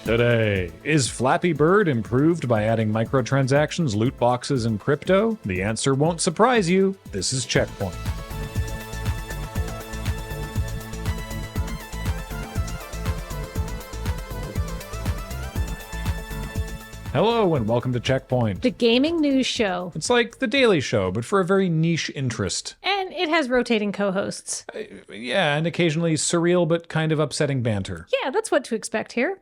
Today, is Flappy Bird improved by adding microtransactions, loot boxes, and crypto? The answer won't surprise you. This is CheckPoint. Hello and welcome to CheckPoint. The gaming news show. It's like The Daily Show, but for a very niche interest. And it has rotating co-hosts. Yeah, and occasionally surreal but kind of upsetting banter. Yeah, that's what to expect here.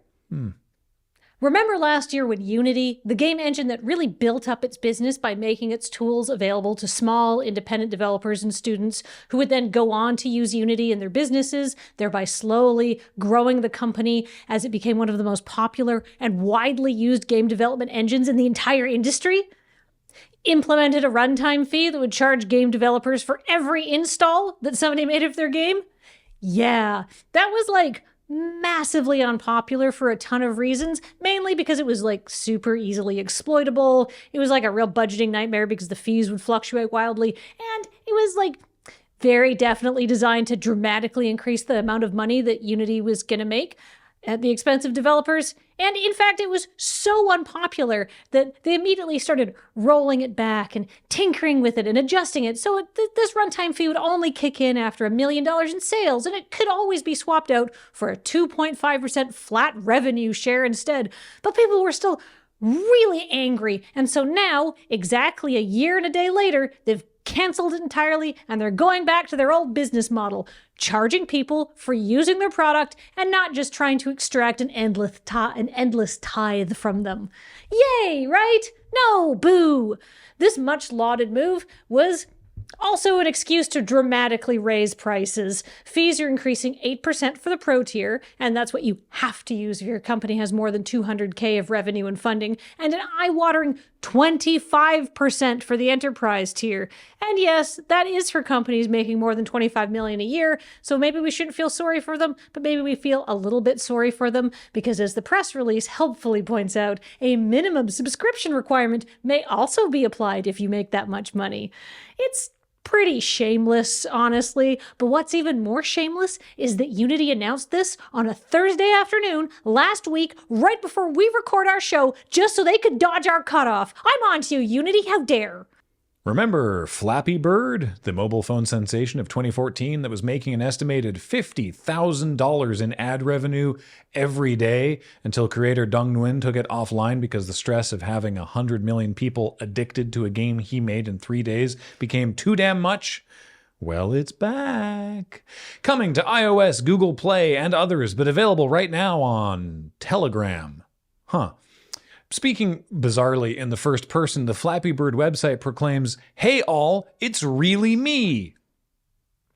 Remember last year when Unity, the game engine that really built up its business by making its tools available to small, independent developers and students who would then go on to use Unity in their businesses, thereby slowly growing the company as it became one of the most popular and widely used game development engines in the entire industry? Implemented a runtime fee that would charge game developers for every install that somebody made of their game? Yeah, that was like massively unpopular for a ton of reasons, mainly because it was like super easily exploitable. It was like a real budgeting nightmare because the fees would fluctuate wildly, and it was like very definitely designed to dramatically increase the amount of money that Unity was going to make at the expense of developers. And in fact, it was so unpopular that they immediately started rolling it back and tinkering with it and adjusting it. So this runtime fee would only kick in after $1 million in sales, and it could always be swapped out for a 2.5% flat revenue share instead. But people were still really angry. And so now, exactly a year and a day later, they've canceled it entirely, and they're going back to their old business model, charging people for using their product and not just trying to extract an endless tithe from them. Yay, right? No, boo! This much lauded move was also an excuse to dramatically raise prices. Fees are increasing 8% for the Pro tier, and that's what you have to use if your company has more than $200K of revenue and funding, and an eye-watering 25% for the Enterprise tier. And yes, that is for companies making more than $25 million a year, so maybe we shouldn't feel sorry for them, but maybe we feel a little bit sorry for them, because as the press release helpfully points out, a minimum subscription requirement may also be applied if you make that much money. It's pretty shameless, honestly, but what's even more shameless is that Unity announced this on a Thursday afternoon last week, right before we record our show, just so they could dodge our cutoff. I'm on to you, Unity, how dare! Remember Flappy Bird, the mobile phone sensation of 2014 that was making an estimated $50,000 in ad revenue every day until creator Dong Nguyen took it offline because the stress of having 100 million people addicted to a game he made in 3 days became too damn much? Well, it's back. Coming to iOS, Google Play, and others, but available right now on Telegram. Speaking bizarrely in the first person, the Flappy Bird website proclaims, "Hey all, it's really me."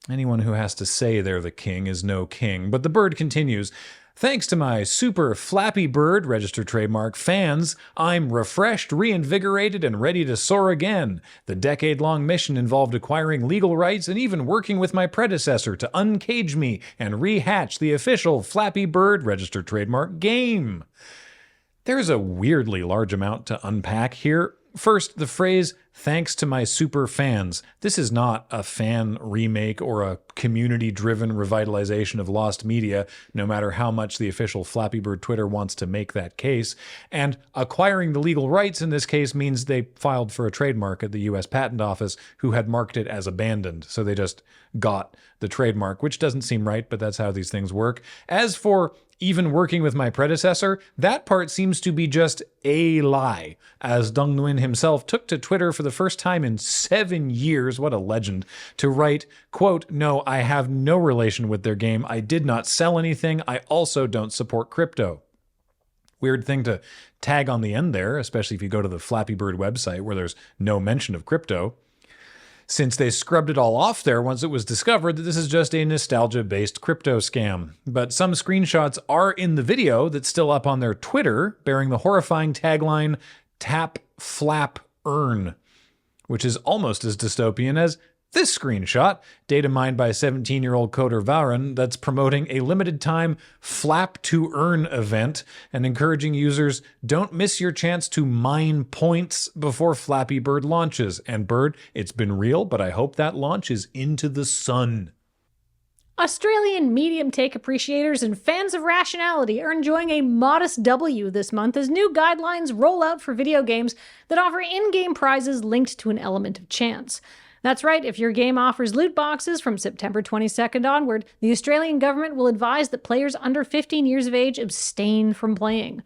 Anyone who has to say they're the king is no king, but the bird continues, "Thanks to my super Flappy Bird, registered trademark, fans, I'm refreshed, reinvigorated, and ready to soar again. The decade-long mission involved acquiring legal rights and even working with my predecessor to uncage me and rehatch the official Flappy Bird, registered trademark game." There's a weirdly large amount to unpack here. First, the phrase, "thanks to my super fans." This is not a fan remake or a community-driven revitalization of lost media, no matter how much the official Flappy Bird Twitter wants to make that case. And acquiring the legal rights in this case means they filed for a trademark at the US Patent Office, who had marked it as abandoned. So they just got the trademark, which doesn't seem right, but that's how these things work. As for even working with my predecessor, that part seems to be just a lie, as Dong Nguyen himself took to Twitter for the first time in 7 years, what a legend, to write, quote, "No, I have no relation with their game. I did not sell anything. I also don't support crypto." Weird thing to tag on the end there, especially if you go to the Flappy Bird website where there's no mention of crypto, since they scrubbed it all off there once it was discovered that this is just a nostalgia-based crypto scam. But some screenshots are in the video that's still up on their Twitter, bearing the horrifying tagline, "Tap, Flap, Earn," which is almost as dystopian as this screenshot, data mined by 17-year-old coder Varen, that's promoting a limited-time Flap to Earn event and encouraging users, don't miss your chance to mine points before Flappy Bird launches. And Bird, it's been real, but I hope that launch is into the sun. Australian medium take appreciators and fans of rationality are enjoying a modest W this month as new guidelines roll out for video games that offer in-game prizes linked to an element of chance. That's right, if your game offers loot boxes from September 22nd onward, the Australian government will advise that players under 15 years of age abstain from playing.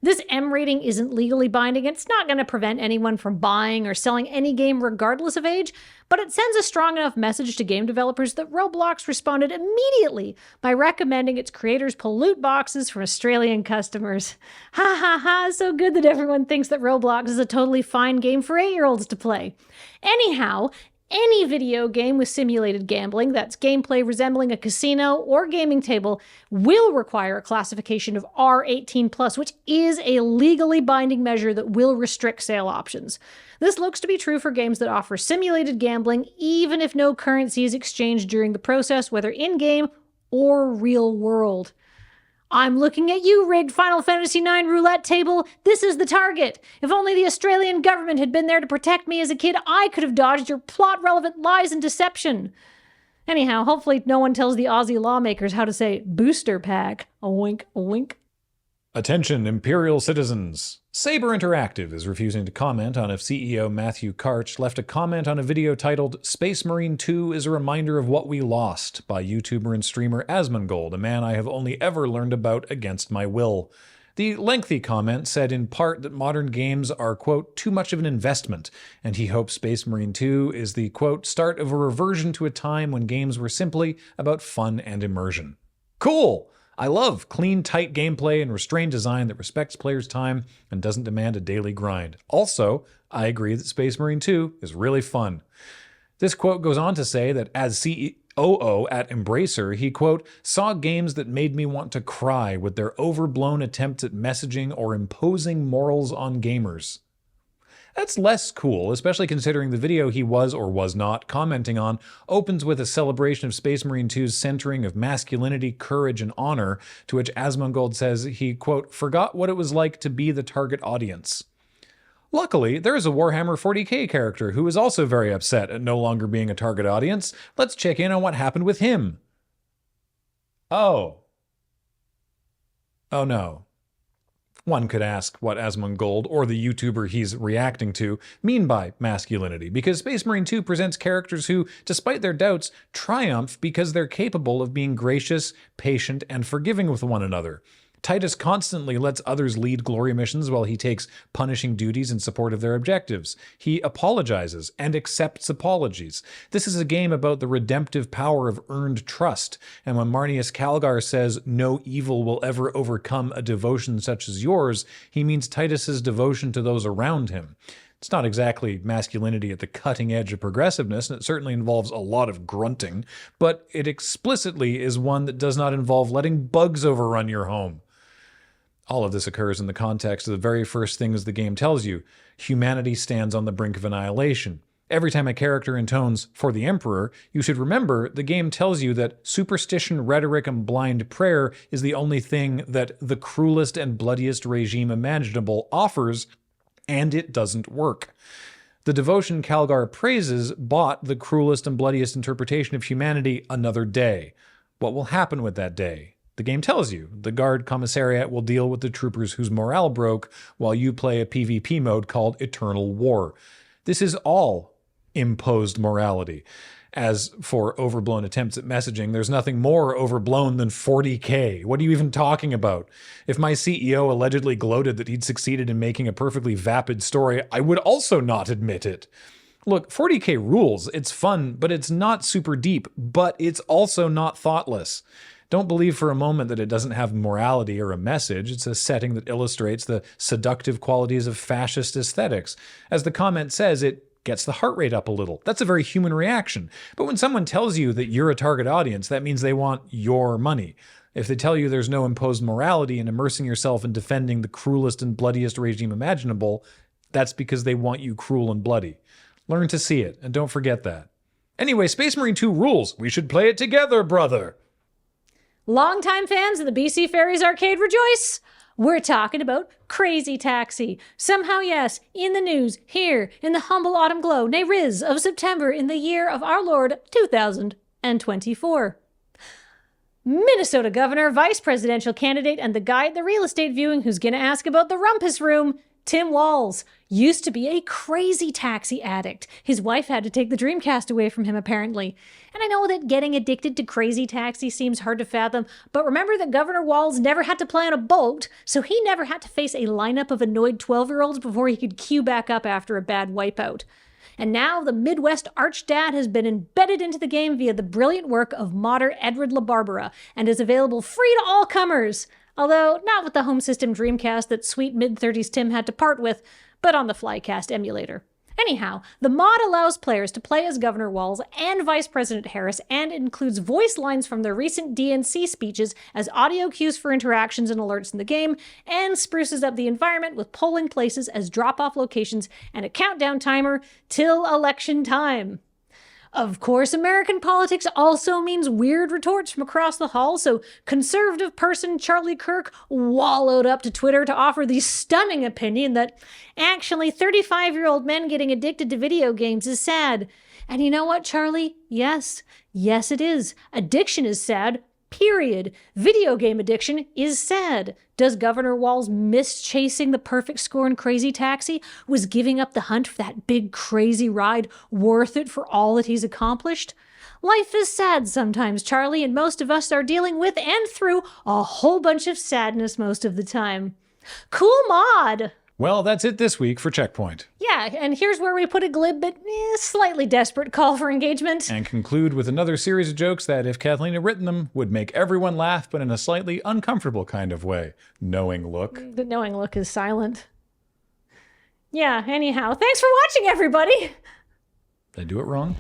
This M rating isn't legally binding. It's not going to prevent anyone from buying or selling any game regardless of age, but it sends a strong enough message to game developers that Roblox responded immediately by recommending its creators pull loot boxes from Australian customers. Ha ha ha, so good that everyone thinks that Roblox is a totally fine game for 8-year-olds to play. Anyhow, any video game with simulated gambling, that's gameplay resembling a casino or gaming table, will require a classification of R18+, which is a legally binding measure that will restrict sale options. This looks to be true for games that offer simulated gambling, even if no currency is exchanged during the process, whether in-game or real world. I'm looking at you, rigged Final Fantasy IX roulette table. This is the target. If only the Australian government had been there to protect me as a kid, I could have dodged your plot-relevant lies and deception. Anyhow, hopefully no one tells the Aussie lawmakers how to say booster pack. A wink, a wink. Attention, Imperial citizens. Saber Interactive is refusing to comment on if CEO Matthew Karch left a comment on a video titled Space Marine 2 is a Reminder of What We Lost by YouTuber and streamer Asmongold, a man I have only ever learned about against my will. The lengthy comment said in part that modern games are, quote, too much of an investment, and he hopes Space Marine 2 is the, quote, start of a reversion to a time when games were simply about fun and immersion. Cool! I love clean, tight gameplay and restrained design that respects players' time and doesn't demand a daily grind. Also, I agree that Space Marine 2 is really fun. This quote goes on to say that as COO at Embracer, he, quote, saw games that made me want to cry with their overblown attempts at messaging or imposing morals on gamers. That's less cool, especially considering the video he was or was not commenting on opens with a celebration of Space Marine 2's centering of masculinity, courage, and honor, to which Asmongold says he, quote, forgot what it was like to be the target audience. Luckily, there is a Warhammer 40k character who is also very upset at no longer being a target audience. Let's check in on what happened with him. Oh no. One could ask what Asmongold, or the YouTuber he's reacting to, mean by masculinity, because Space Marine 2 presents characters who, despite their doubts, triumph because they're capable of being gracious, patient, and forgiving with one another. Titus constantly lets others lead glory missions while he takes punishing duties in support of their objectives. He apologizes and accepts apologies. This is a game about the redemptive power of earned trust, and when Marnius Calgar says no evil will ever overcome a devotion such as yours, he means Titus's devotion to those around him. It's not exactly masculinity at the cutting edge of progressiveness, and it certainly involves a lot of grunting, but it explicitly is one that does not involve letting bugs overrun your home. All of this occurs in the context of the very first things the game tells you. Humanity stands on the brink of annihilation. Every time a character intones, "for the Emperor," you should remember the game tells you that superstition, rhetoric, and blind prayer is the only thing that the cruelest and bloodiest regime imaginable offers, and it doesn't work. The devotion Calgar praises bought the cruelest and bloodiest interpretation of humanity another day. What will happen with that day? The game tells you. The Guard Commissariat will deal with the troopers whose morale broke while you play a PvP mode called Eternal War. This is all imposed morality. As for overblown attempts at messaging, there's nothing more overblown than 40k. What are you even talking about? If my CEO allegedly gloated that he'd succeeded in making a perfectly vapid story, I would also not admit it. Look, 40k rules. It's fun, but it's not super deep, but it's also not thoughtless. Don't believe for a moment that it doesn't have morality or a message. It's a setting that illustrates the seductive qualities of fascist aesthetics. As the comment says, it gets the heart rate up a little. That's a very human reaction. But when someone tells you that you're a target audience, that means they want your money. If they tell you there's no imposed morality in immersing yourself in defending the cruelest and bloodiest regime imaginable, that's because they want you cruel and bloody. Learn to see it, and don't forget that. Anyway, Space Marine 2 rules. We should play it together, brother. Longtime fans of the BC Ferries arcade rejoice! We're talking about Crazy Taxi. Somehow, yes, in the news, here, in the humble autumn glow, nay riz, of September in the year of our Lord 2024. Minnesota governor, vice presidential candidate, and the guy at the real estate viewing who's going to ask about the rumpus room, Tim Walz, used to be a crazy taxi addict. His wife had to take the Dreamcast away from him, apparently. And I know that getting addicted to crazy taxi seems hard to fathom, but remember that Governor Walz never had to play on a boat, so he never had to face a lineup of annoyed 12-year-olds before he could queue back up after a bad wipeout. And now the Midwest archdad has been embedded into the game via the brilliant work of modder Edward LaBarbera and is available free to all comers. Although not with the home system Dreamcast that sweet mid-30s Tim had to part with, but on the Flycast emulator. Anyhow, the mod allows players to play as Governor Walz and Vice President Harris and includes voice lines from their recent DNC speeches as audio cues for interactions and alerts in the game, and spruces up the environment with polling places as drop-off locations and a countdown timer till election time. Of course, American politics also means weird retorts from across the hall, so conservative person Charlie Kirk wallowed up to Twitter to offer the stunning opinion that actually 35-year-old men getting addicted to video games is sad. And you know what, Charlie? Yes, it is. Addiction is sad. Period. Video game addiction is sad. Does Governor Walz miss chasing the perfect score in Crazy Taxi? Was giving up the hunt for that big crazy ride worth it for all that he's accomplished? Life is sad sometimes, Charlie, and most of us are dealing with and through a whole bunch of sadness most of the time. Cool mod! Well, that's it this week for Checkpoint. Yeah, and here's where we put a glib but slightly desperate call for engagement. And conclude with another series of jokes that, if Kathleen had written them, would make everyone laugh, but in a slightly uncomfortable kind of way. Knowing look. The knowing look is silent. Yeah, anyhow, thanks for watching, everybody! Did I do it wrong?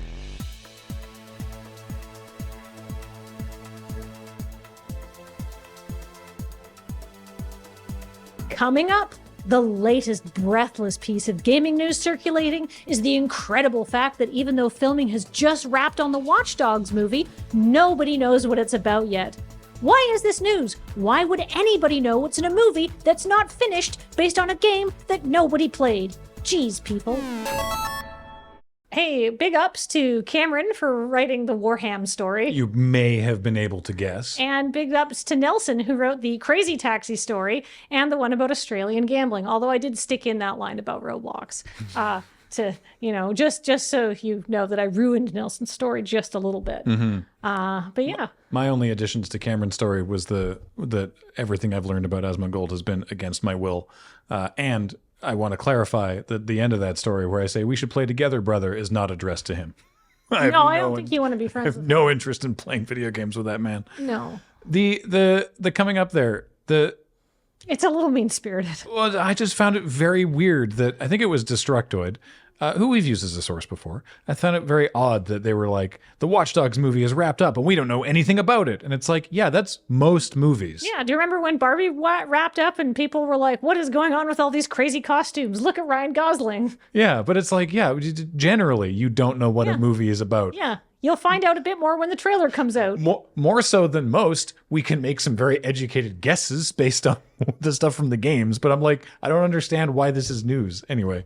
Coming up, the latest breathless piece of gaming news circulating is the incredible fact that even though filming has just wrapped on the Watch Dogs movie, nobody knows what it's about yet. Why is this news? Why would anybody know what's in a movie that's not finished based on a game that nobody played? Jeez, people. Hey, big ups to Cameron for writing the Warham story. You may have been able to guess. And big ups to Nelson, who wrote the Crazy Taxi story and the one about Australian gambling. Although I did stick in that line about Roblox. To, just so you know that I ruined Nelson's story just a little bit. But yeah. My only additions to Cameron's story was that everything I've learned about Asmongold has been against my will. And I want to clarify that the end of that story where I say we should play together, brother, is not addressed to him. I don't think you want to be friends with him. No interest in playing video games with that man. No. The coming up there, it's a little mean-spirited. Well, I just found it very weird that I think it was Destructoid, who we've used as a source before. I found it very odd that they were like, the Watch Dogs movie is wrapped up and we don't know anything about it. And it's like, yeah, that's most movies. Yeah, do you remember when Barbie wrapped up and people were like, what is going on with all these crazy costumes? Look at Ryan Gosling. Yeah, but it's like, yeah, generally you don't know what a movie is about. Yeah. You'll find out a bit more when the trailer comes out. More so than most, we can make some very educated guesses based on the stuff from the games. But I'm like, I don't understand why this is news. Anyway,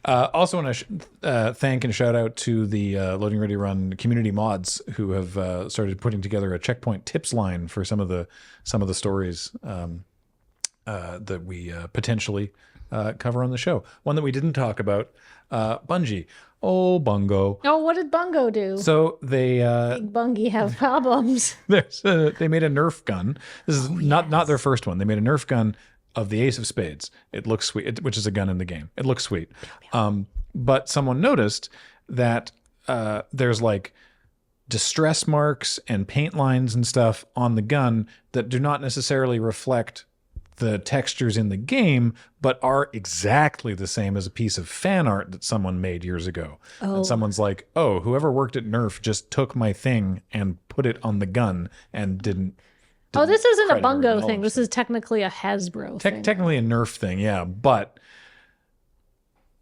also want to thank and shout out to the Loading Ready Run community mods who have started putting together a Checkpoint tips line for some of the stories that we potentially cover on the show. One that we didn't talk about, Bungie. Oh, Bungo. Oh, what did Bungo do? So they... Big Bungie have problems. They made a Nerf gun. This is not their first one. They made a Nerf gun of the Ace of Spades. It looks sweet, which is a gun in the game. It looks sweet. But someone noticed that there's like distress marks and paint lines and stuff on the gun that do not necessarily reflect the textures in the game, but are exactly the same as a piece of fan art that someone made years ago. Oh. And someone's like, oh, whoever worked at Nerf just took my thing and put it on the gun and didn't oh, this isn't a Bungo thing. This is technically a Hasbro thing. Technically a Nerf thing, yeah. But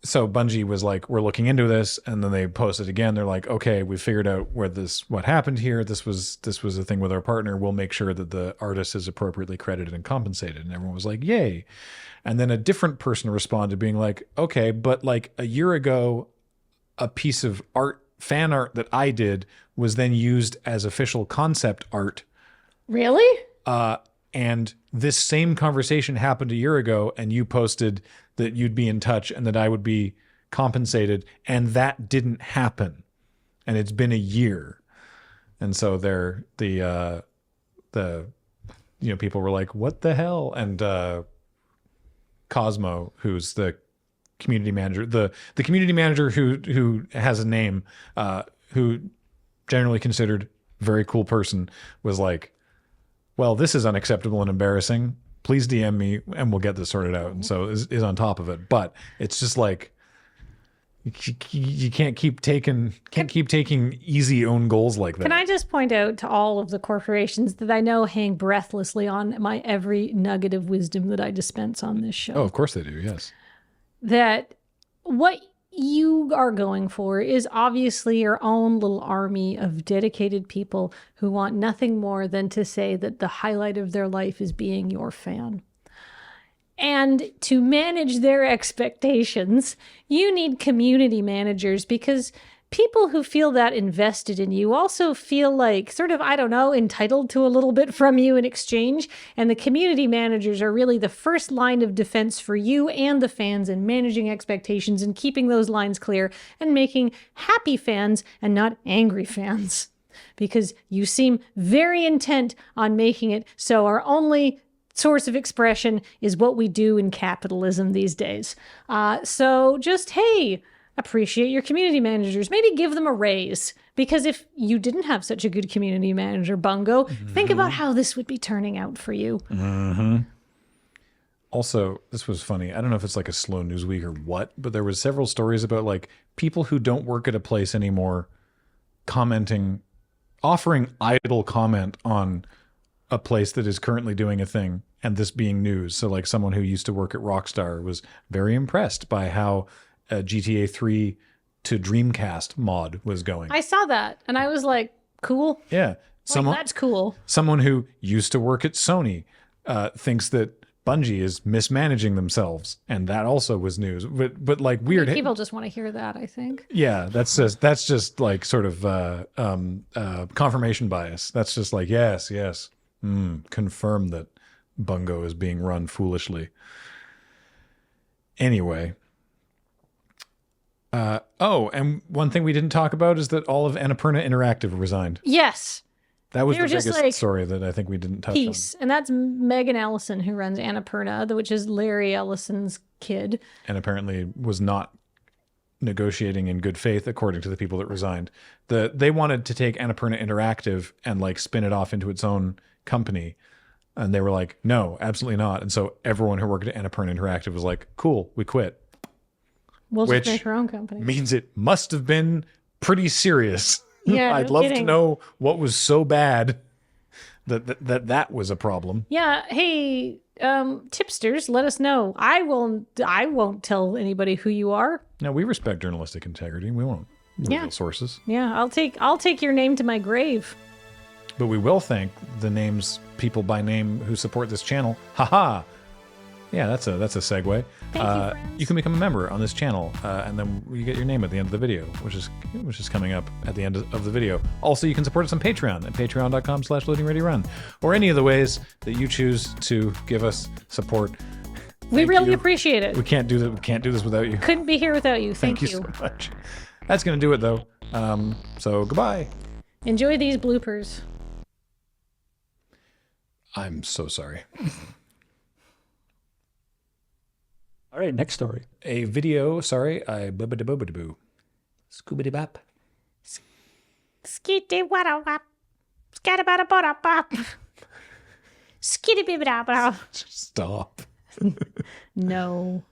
so Bungie was like, we're looking into this, and then they posted again. They're like, okay, we figured out what happened here. This was a thing with our partner. We'll make sure that the artist is appropriately credited and compensated. And everyone was like, yay. And then a different person responded being like, okay, but like a year ago, a piece of fan art that I did was then used as official concept art Really? And this same conversation happened a year ago, and you posted that you'd be in touch and that I would be compensated, and that didn't happen. And it's been a year. And so people were like, what the hell? And Cosmo, who's the community manager, the community manager who has a name, who generally considered very cool person, was like, well, this is unacceptable and embarrassing. Please DM me and we'll get this sorted out. And so is on top of it. But it's just like, you can't keep taking easy own goals like that. Can I just point out to all of the corporations that I know hang breathlessly on my every nugget of wisdom that I dispense on this show? Oh, of course they do. Yes. That what you are going for is obviously your own little army of dedicated people who want nothing more than to say that the highlight of their life is being your fan. And to manage their expectations, you need community managers, because people who feel that invested in you also feel like sort of, I don't know, entitled to a little bit from you in exchange. And the community managers are really the first line of defense for you and the fans in managing expectations and keeping those lines clear and making happy fans and not angry fans. Because you seem very intent on making it so our only source of expression is what we do in capitalism these days. So just, hey, appreciate your community managers. Maybe give them a raise. Because if you didn't have such a good community manager, Bungo, think about how this would be turning out for you. Mm-hmm. Also, this was funny. I don't know if it's like a slow news week or what, but there was several stories about like people who don't work at a place anymore offering idle comment on a place that is currently doing a thing, and this being news. So like someone who used to work at Rockstar was very impressed by how a GTA 3 to Dreamcast mod was going. I saw that and I was like, cool. Yeah. That's cool. Someone who used to work at Sony thinks that Bungie is mismanaging themselves, and that also was news. But like weird people just want to hear that, I think. Yeah, that's just like sort of confirmation bias. That's just like yes. Confirm that Bungo is being run foolishly. Anyway. And one thing we didn't talk about is that all of Annapurna Interactive resigned. Yes. That was the biggest story that I think we didn't touch on. And that's Megan Ellison, who runs Annapurna, which is Larry Ellison's kid. And apparently was not negotiating in good faith, according to the people that resigned. They wanted to take Annapurna Interactive and like spin it off into its own company. And they were like, no, absolutely not. And so everyone who worked at Annapurna Interactive was like, cool, we quit. We'll just make our own company. Means it must have been pretty serious. Yeah, I'd love to know what was so bad that was a problem. Yeah. Hey, tipsters, let us know. I won't tell anybody who you are. No, we respect journalistic integrity. We won't reveal sources. Yeah, I'll take your name to my grave. But we will thank the people by name who support this channel. Haha. Yeah, that's a segue. Thank you, you can become a member on this channel, and then you get your name at the end of the video, which is coming up at the end of the video. Also, you can support us on Patreon at patreon.com/loadingreadyrun, or any of the ways that you choose to give us support. We really appreciate it. We can't do that. We can't do this without you. Couldn't be here without you. Thank you so much. That's gonna do it though. So goodbye. Enjoy these bloopers. I'm so sorry. All right, next story. A video, sorry, I boo. Scoobity bop. Skitty wada wop. Scattabada bada bop. Skitty bibida bop. Stop. No.